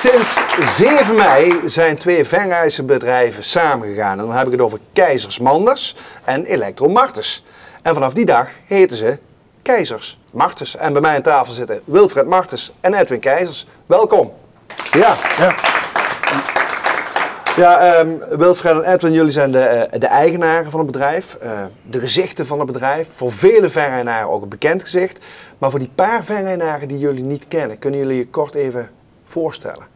Sinds 7 mei zijn 2 Venrayse bedrijven samengegaan. En dan heb ik het over Keizers Manders en Electro Martens. En vanaf die dag heten ze Keizers Martens. En bij mij aan tafel zitten Wilfred Martens en Edwin Keizers. Welkom. Ja. Wilfred en Edwin, jullie zijn de eigenaren van het bedrijf, de gezichten van het bedrijf. Voor vele Venrayenaren ook een bekend gezicht. Maar voor die paar Venrayenaren die jullie niet kennen, kunnen jullie je kort even voorstellen?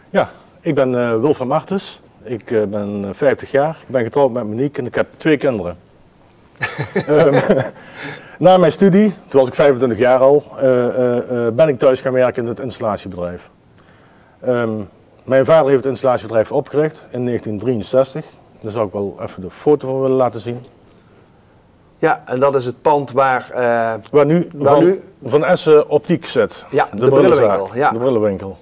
Ja, ik ben Wilfred Martens. Ik ben 50 jaar. Ik ben getrouwd met Monique en ik heb 2 kinderen. Na mijn studie, toen was ik 25 jaar al, ben ik thuis gaan werken in het installatiebedrijf. Mijn vader heeft het installatiebedrijf opgericht in 1963. Daar zou ik wel even de foto van willen laten zien. Ja, en dat is het pand waar nu Van Essen Optiek zit. Ja, de brillenwinkel. Ja. De brillenwinkel.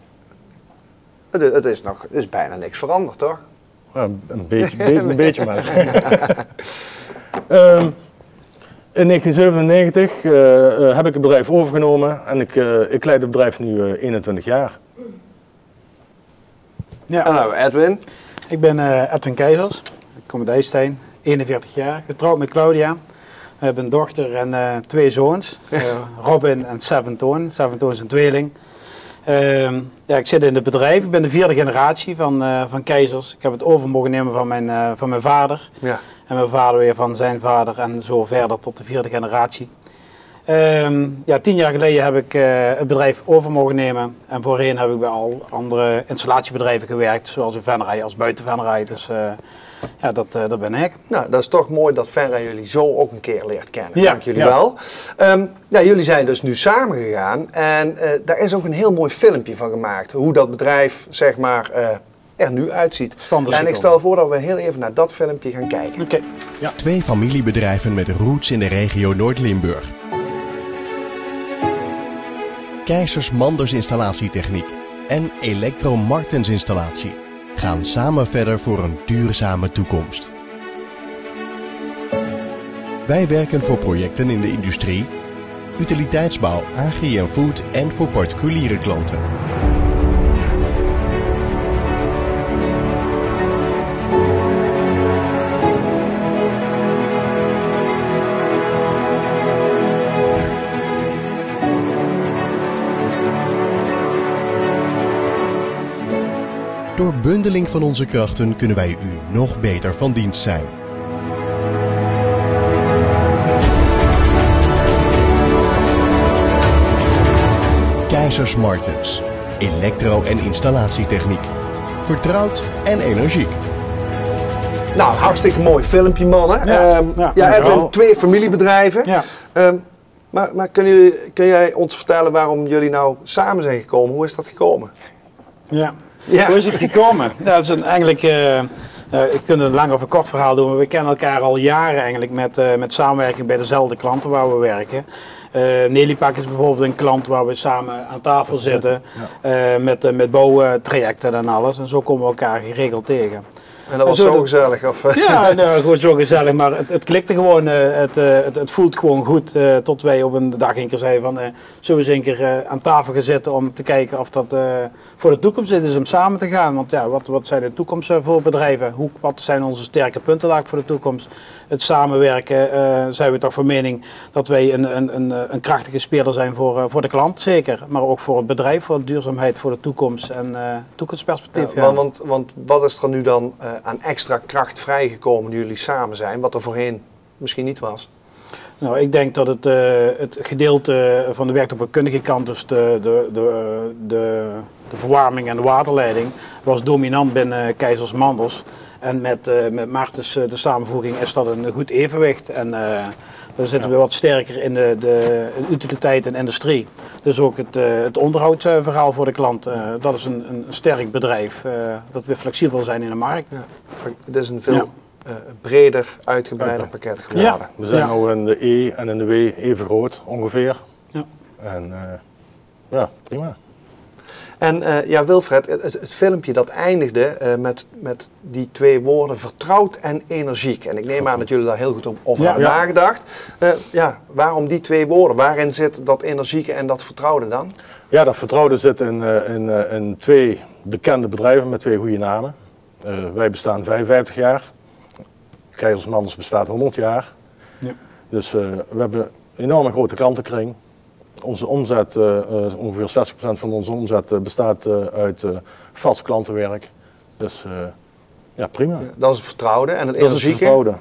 Het is bijna niks veranderd, toch? Ja, een beetje maar. In 1997 heb ik het bedrijf overgenomen en ik leid het bedrijf nu 21 jaar. Ja. En nou, Edwin? Ik ben Edwin Keizers. Ik kom uit IJsselstein, 41 jaar, getrouwd met Claudia. We hebben een dochter en 2 zoons, Robin en Seventoon. Seventoon is een tweeling. Ik zit in het bedrijf, ik ben de 4e generatie van Keizers. Ik heb het over mogen nemen van mijn vader. Ja. En mijn vader weer van zijn vader en zo verder tot de 4e generatie. 10 jaar geleden heb ik het bedrijf over mogen nemen. En voorheen heb ik bij al andere installatiebedrijven gewerkt, zoals in Venray als buiten Venray. Dus dat ben ik. Nou, dat is toch mooi dat Venray jullie zo ook een keer leert kennen. Ja, Dank jullie wel. Jullie zijn dus nu samengegaan en daar is ook een heel mooi filmpje van gemaakt. Hoe dat bedrijf, zeg maar, er nu uitziet. En ik stel voor dat we heel even naar dat filmpje gaan kijken. Okay. Ja. 2 familiebedrijven met roots in de regio Noord-Limburg. Keizers Manders Installatietechniek en Electro Martens Installatie gaan samen verder voor een duurzame toekomst. Wij werken voor projecten in de industrie, utiliteitsbouw, agri en food en voor particuliere klanten. Door bundeling van onze krachten kunnen wij u nog beter van dienst zijn. Keizers Martens. Elektro- en installatietechniek. Vertrouwd en energiek. Nou, hartstikke mooi filmpje, mannen. Edwin, 2 familiebedrijven. Ja. Maar kun jij ons vertellen waarom jullie nou samen zijn gekomen? Hoe is dat gekomen? Ja. Hoe is het gekomen? Dat is eigenlijk, ik kan een lang of een kort verhaal doen, maar we kennen elkaar al jaren eigenlijk met samenwerking bij dezelfde klanten waar we werken. Nelipak is bijvoorbeeld een klant waar we samen aan tafel zitten, met bouwtrajecten en alles. En zo komen we elkaar geregeld tegen. En dat was zo gezellig? Of? Ja, gewoon zo gezellig, maar het klikte gewoon, het voelt gewoon goed. Tot wij op een dag een keer zeiden van, zullen we eens een keer aan tafel gaan zitten om te kijken of dat voor de toekomst is om samen te gaan. Want ja, wat zijn de toekomst voor bedrijven? Wat zijn onze sterke punten daar voor de toekomst? Het samenwerken zijn we toch van mening dat wij een krachtige speler zijn voor de klant, zeker. Maar ook voor het bedrijf, voor de duurzaamheid, voor de toekomst en toekomstperspectief. Ja, want wat is er nu dan aan extra kracht vrijgekomen nu jullie samen zijn, wat er voorheen misschien niet was? Nou, ik denk dat het gedeelte van de werktuigbouwkundige kant, dus de verwarming en de waterleiding, was dominant binnen Keizers Manders. En met Martens de samenvoeging is dat een goed evenwicht. En dan zitten we wat sterker in de utiliteit en industrie. Dus ook het onderhoudsverhaal voor de klant. Dat is een sterk bedrijf. Dat we flexibel zijn in de markt. Ja. Het is een veel breder, uitgebreider pakket geworden. Ja. We zijn nu in de E en in de W even groot ongeveer. Ja. En prima. En Wilfred, het filmpje dat eindigde met die 2 woorden, vertrouwd en energiek. En ik neem aan dat jullie daar heel goed over hebben nagedacht. Waarom die 2 woorden? Waarin zit dat energieke en dat vertrouwde dan? Ja, dat vertrouwde zit in 2 bekende bedrijven met 2 goede namen. Wij bestaan 55 jaar. Keizers Manders bestaat 100 jaar. Ja. Dus we hebben een enorme grote klantenkring. Onze omzet, ongeveer 60% van onze omzet bestaat uit vast klantenwerk. Dus ja, prima. Ja, dat is het vertrouwde en het Dat is het energieke.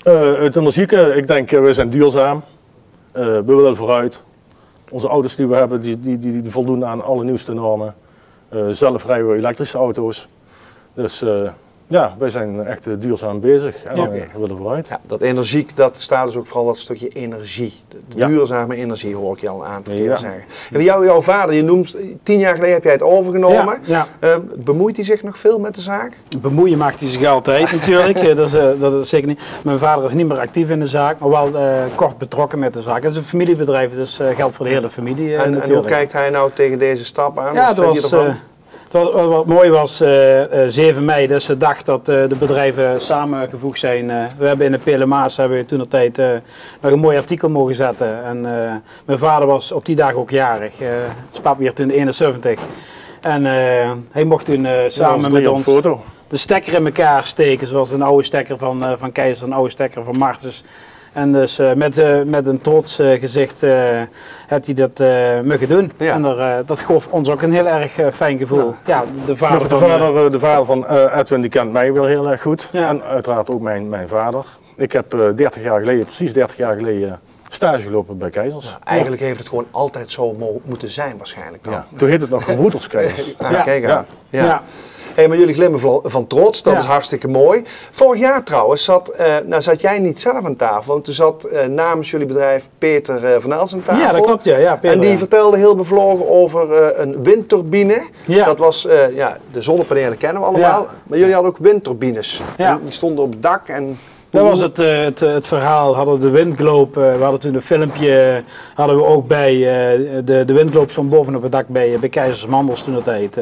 vertrouwde. Het energieke, ik denk, we zijn duurzaam. We willen vooruit. Onze auto's die we hebben, die voldoen aan alle nieuwste normen. Zelf rijden we elektrische auto's. Dus ja, wij zijn echt duurzaam bezig en we willen vooruit. Ja, dat energiek, dat staat dus ook vooral dat stukje energie. De duurzame energie hoor ik je al een aantal keer zeggen. En jouw vader, je noemt, 10 jaar geleden heb jij het overgenomen. Ja. Bemoeit hij zich nog veel met de zaak? Bemoeien maakt hij zich altijd natuurlijk, dat is zeker niet. Mijn vader is niet meer actief in de zaak, maar wel kort betrokken met de zaak. Het is een familiebedrijf, dus geldt voor de hele familie En natuurlijk. hoe kijkt hij nou tegen deze stap aan? Ja, wat mooi was, 7 mei, dus de dag dat de bedrijven samengevoegd zijn. We hebben in de Pelemaas toentertijd nog een mooi artikel mogen zetten. En mijn vader was op die dag ook jarig. Zijn papa werd toen 71. En hij mocht toen samen met ons de stekker in elkaar steken, zoals een oude stekker van Keizer, een oude stekker van Martens. En dus met een trots gezicht heeft hij dat mogen doen. Ja. En dat gaf ons ook een heel erg fijn gevoel. Ja, de vader van Edwin die kent mij wel heel erg goed. Ja. En uiteraard ook mijn vader. Ik heb precies 30 jaar geleden stage gelopen bij Keizers. Ja, eigenlijk heeft het gewoon altijd zo moeten zijn waarschijnlijk dan. Ja, toen heette het nog Gebroeders Keizers. Kijk aan. Ja. Hey, maar jullie glimmen van trots, dat is hartstikke mooi. Vorig jaar trouwens zat jij niet zelf aan tafel, want toen zat namens jullie bedrijf Peter van Els aan tafel. Ja, dat klopt, ja. Peter, en die vertelde heel bevlogen over een windturbine. Ja. Dat was, de zonnepanelen kennen we allemaal, maar jullie hadden ook windturbines. Ja. Die stonden op het dak en... Dat was het verhaal. Hadden de windgloop, we hadden toen een filmpje, hadden we ook bij de windgloop stond bovenop het dak bij Keizers Manders toen de tijd.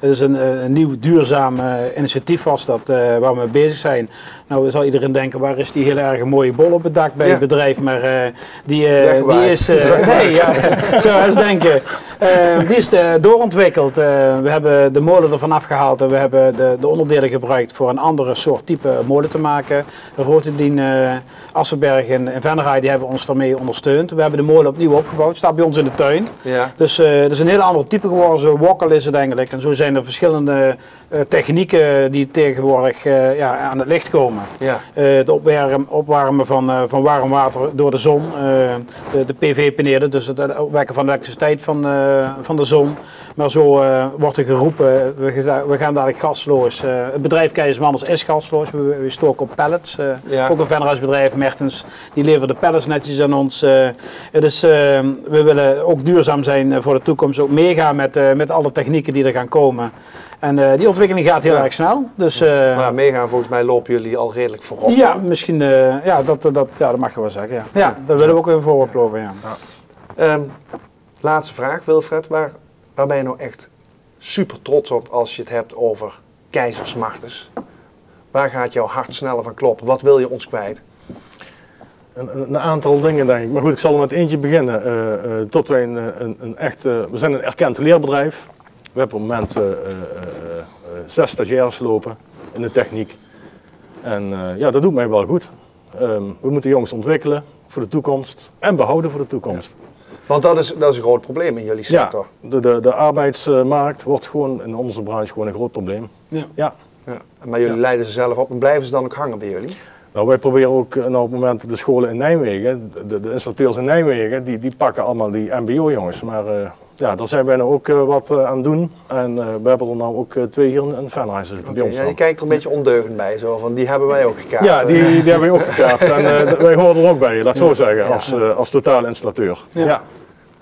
Het is een nieuw duurzaam initiatief was dat, waar we mee bezig zijn. Nou zal iedereen denken, waar is die heel erg mooie bol op het dak bij het bedrijf, maar die is, zo eens denken, die is doorontwikkeld. We hebben de molen ervan afgehaald en we hebben de onderdelen gebruikt voor een andere soort type molen te maken. Rotendien, Assenberg en Venray, die hebben ons daarmee ondersteund. We hebben de molen opnieuw opgebouwd, staat bij ons in de tuin. Ja. Dus het is een heel ander type geworden, zo wokkel is het eigenlijk. En zo zijn er verschillende technieken die tegenwoordig aan het licht komen. Ja. Het opwarmen van warm water door de zon, de PV-panelen, dus het opwekken van de elektriciteit van de zon. Maar zo wordt er geroepen, we gaan dadelijk gasloos. Het bedrijf Keizers Manders is gasloos, we stoken op pallets. Ook een Venraysbedrijf, Mertens, die leveren de pallets netjes aan ons. Dus we willen ook duurzaam zijn voor de toekomst, ook meegaan met alle technieken die er gaan komen. En die ontwikkeling gaat heel erg snel. Dus, maar meegaan, volgens mij lopen jullie al redelijk voorop. Ja, misschien, dat mag je wel zeggen. Ja, daar willen we ook even voorop lopen. Ja. Laatste vraag, Wilfred. Waar ben je nou echt super trots op als je het hebt over Keizers Martens? Waar gaat jouw hart sneller van kloppen? Wat wil je ons kwijt? Een aantal dingen denk ik. Maar goed, ik zal er met eentje beginnen. Tot wij we zijn een erkend leerbedrijf. We hebben op het moment 6 stagiaires lopen in de techniek. En dat doet mij wel goed. We moeten jongens ontwikkelen voor de toekomst en behouden voor de toekomst. Ja. Want dat is een groot probleem in jullie sector. Ja, de arbeidsmarkt wordt gewoon in onze branche gewoon een groot probleem. Ja. Maar jullie leiden ze zelf op en blijven ze dan ook hangen bij jullie? Nou, wij proberen ook op het moment de scholen in Nijmegen, de installateurs in Nijmegen, die pakken allemaal die mbo-jongens. Maar daar zijn wij nou ook wat aan doen. En we hebben er nou ook 2 hier in Venray bij ons. Je kijkt er een beetje ondeugend bij, zo van die hebben wij ook gekaapt. Ja, die hebben wij ook gekaapt. En wij horen er ook bij, laat zo zeggen, als totale installateur. Ja.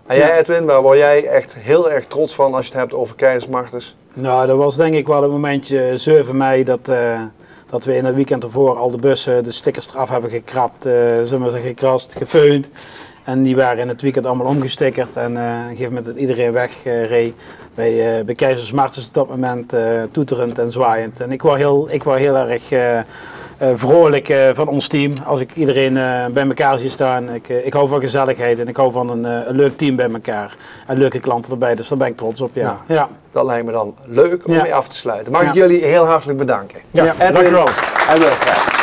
En jij Edwin, waar word jij echt heel erg trots van als je het hebt over Keizers Martens? Nou, dat was denk ik wel het momentje 7 mei dat we in het weekend ervoor al de bussen, de stickers eraf hebben gekrapt, gekrast, gefeund. En die waren in het weekend allemaal omgestickerd en op een gegeven moment dat iedereen wegreed bij Keizers Martens op dat moment toeterend en zwaaiend. En ik was heel erg vrolijk van ons team. Als ik iedereen bij elkaar zie staan. Ik hou van gezelligheid en ik hou van een leuk team bij elkaar. En leuke klanten erbij, dus daar ben ik trots op. Ja. Ja. Dat lijkt me dan leuk om mee af te sluiten. Mag ik jullie heel hartelijk bedanken. Ja, dank u wel. En Wilfred.